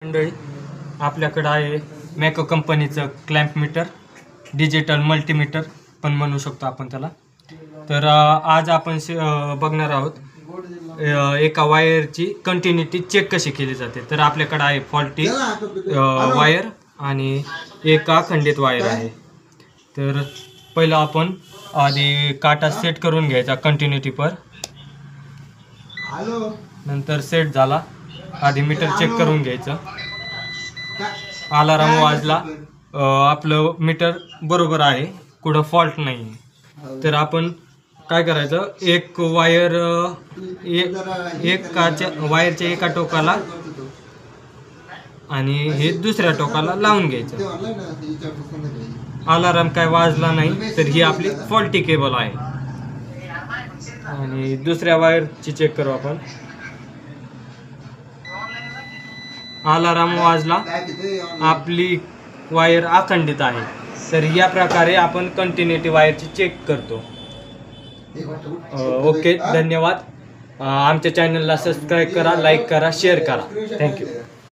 मंडळी, आपल्याकडं आहे मॅको कंपनीचं क्लॅम्प मीटर, डिजिटल मल्टीमीटर पण म्हणू शकतो आपण त्याला. तर आज आपण बघणार आहोत एका वायरची कंटिन्युटी चेक कशी केली जाते. तर आपल्याकडे आहे फॉल्टी वायर आणि एक अखंडित वायर आहे. तर पहिलं आपण आधी काटा सेट करून घ्यायचा कंटिन्युटी पर. नंतर सेट झाला, आधी मीटर चेक करून घ्यायचं. अलाराम वाजला, आपलं मीटर बरोबर आहे, कुठं फॉल्ट नाही. तर आपण काय करायचं, एक वायर वायरच्या एका टोकाला आणि हे दुसऱ्या टोकाला लावून घ्यायचं. अलाराम काय वाजला नाही तर ही आपली फॉल्टी केबल आहे. आणि दुसऱ्या वायरची चेक करू आपण. अलाराम वाजला, आपली वायर अखंडित आहे. तर या प्रकारे आपण कंटिन्युटी वायरची चेक करतो. ओके, धन्यवाद. आमच्या चॅनलला सबस्क्राईब करा, लाईक करा, शेअर करा. थँक्यू.